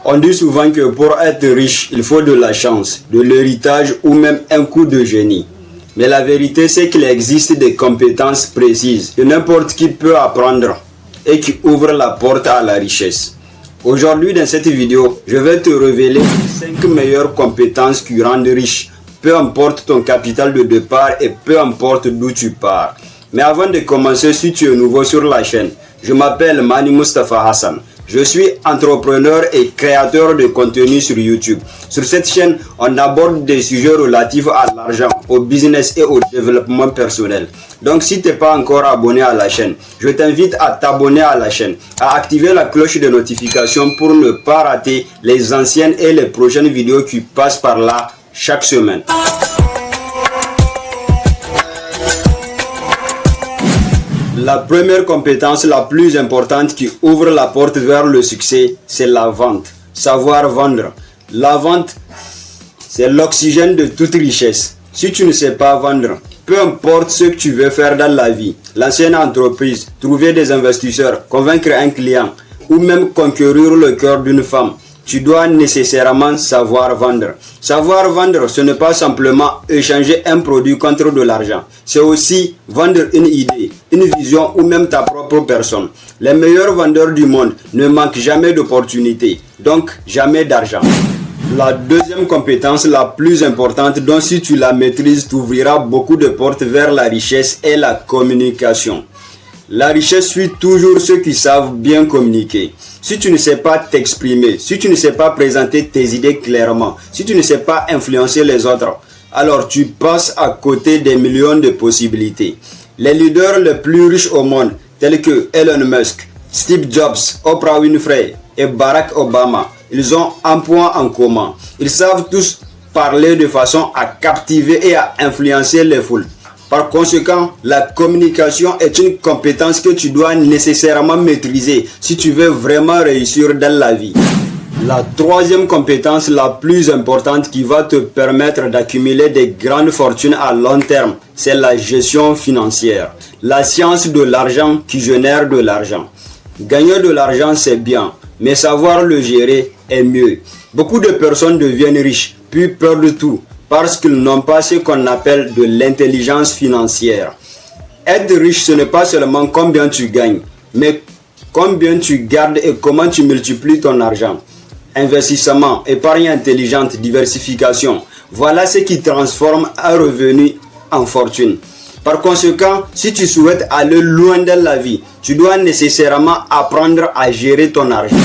On dit souvent que pour être riche, il faut de la chance, de l'héritage ou même un coup de génie. Mais la vérité, c'est qu'il existe des compétences précises que n'importe qui peut apprendre et qui ouvrent la porte à la richesse. Aujourd'hui, dans cette vidéo, je vais te révéler les 5 meilleures compétences qui rendent riche, peu importe ton capital de départ et peu importe d'où tu pars. Mais avant de commencer, si tu es nouveau sur la chaîne, je m'appelle Mani Mustafa Hassan. Je suis entrepreneur et créateur de contenu sur YouTube. Sur cette chaîne, on aborde des sujets relatifs à l'argent, au business et au développement personnel. Donc si tu n'es pas encore abonné à la chaîne, je t'invite à t'abonner à la chaîne, à activer la cloche de notification pour ne pas rater les anciennes et les prochaines vidéos qui passent par là chaque semaine. La première compétence la plus importante qui ouvre la porte vers le succès, c'est la vente. Savoir vendre. La vente, c'est l'oxygène de toute richesse. Si tu ne sais pas vendre, peu importe ce que tu veux faire dans la vie, lancer une entreprise, trouver des investisseurs, convaincre un client ou même conquérir le cœur d'une femme, tu dois nécessairement savoir vendre. Savoir vendre, ce n'est pas simplement échanger un produit contre de l'argent. C'est aussi vendre une idée, une vision ou même ta propre personne. Les meilleurs vendeurs du monde ne manquent jamais d'opportunités, donc jamais d'argent. La deuxième compétence la plus importante, dont si tu la maîtrises, t'ouvrira beaucoup de portes vers la richesse, est la communication. La richesse suit toujours ceux qui savent bien communiquer. Si tu ne sais pas t'exprimer, si tu ne sais pas présenter tes idées clairement, si tu ne sais pas influencer les autres, alors tu passes à côté des millions de possibilités. Les leaders les plus riches au monde, tels que Elon Musk, Steve Jobs, Oprah Winfrey et Barack Obama, ils ont un point en commun. Ils savent tous parler de façon à captiver et à influencer les foules. Par conséquent, la communication est une compétence que tu dois nécessairement maîtriser si tu veux vraiment réussir dans la vie. La troisième compétence la plus importante qui va te permettre d'accumuler des grandes fortunes à long terme, c'est la gestion financière. La science de l'argent qui génère de l'argent. Gagner de l'argent, c'est bien, mais savoir le gérer est mieux. Beaucoup de personnes deviennent riches, puis perdent tout, parce qu'ils n'ont pas ce qu'on appelle de l'intelligence financière. Être riche, ce n'est pas seulement combien tu gagnes, mais combien tu gardes et comment tu multiplies ton argent. Investissement, épargne intelligente, diversification, voilà ce qui transforme un revenu en fortune. Par conséquent, si tu souhaites aller loin dans la vie, tu dois nécessairement apprendre à gérer ton argent.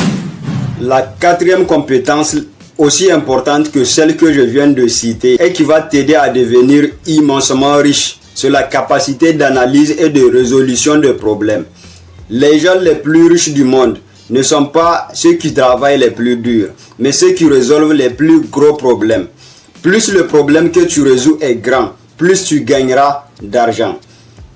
La quatrième compétence, aussi importante que celle que je viens de citer et qui va t'aider à devenir immensement riche, c'est la capacité d'analyse et de résolution de problèmes. Les gens les plus riches du monde ne sont pas ceux qui travaillent les plus durs, mais ceux qui résolvent les plus gros problèmes. Plus le problème que tu résous est grand, plus tu gagneras d'argent.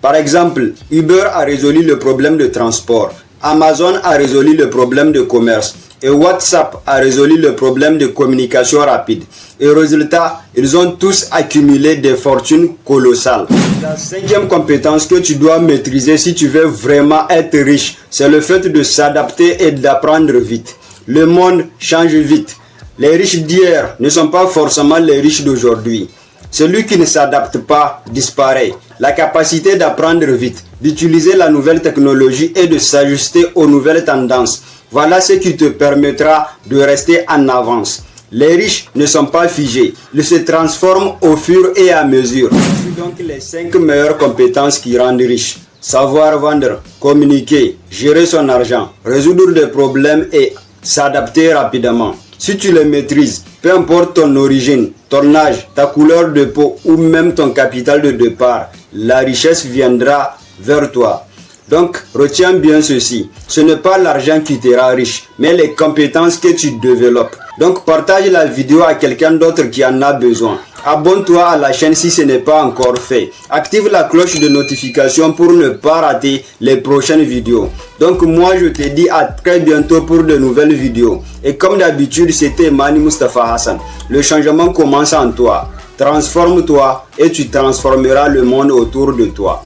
Par exemple, Uber a résolu le problème de transport, Amazon a résolu le problème de commerce, et WhatsApp a résolu le problème de communication rapide. Et résultat, ils ont tous accumulé des fortunes colossales. La cinquième compétence que tu dois maîtriser si tu veux vraiment être riche, c'est le fait de s'adapter et d'apprendre vite. Le monde change vite. Les riches d'hier ne sont pas forcément les riches d'aujourd'hui. Celui qui ne s'adapte pas disparaît. La capacité d'apprendre vite, d'utiliser la nouvelle technologie et de s'ajuster aux nouvelles tendances, voilà ce qui te permettra de rester en avance. Les riches ne sont pas figés, ils se transforment au fur et à mesure. Voici donc les 5 meilleures compétences qui rendent riche. Savoir vendre, communiquer, gérer son argent, résoudre des problèmes et s'adapter rapidement. Si tu les maîtrises, peu importe ton origine, ton âge, ta couleur de peau ou même ton capital de départ, la richesse viendra vers toi. Donc, retiens bien ceci. Ce n'est pas l'argent qui te rend riche, mais les compétences que tu développes. Donc, partage la vidéo à quelqu'un d'autre qui en a besoin. Abonne-toi à la chaîne si ce n'est pas encore fait. Active la cloche de notification pour ne pas rater les prochaines vidéos. Donc, moi, je te dis à très bientôt pour de nouvelles vidéos. Et comme d'habitude, c'était Mani Mustafa Hassan. Le changement commence en toi. Transforme-toi et tu transformeras le monde autour de toi.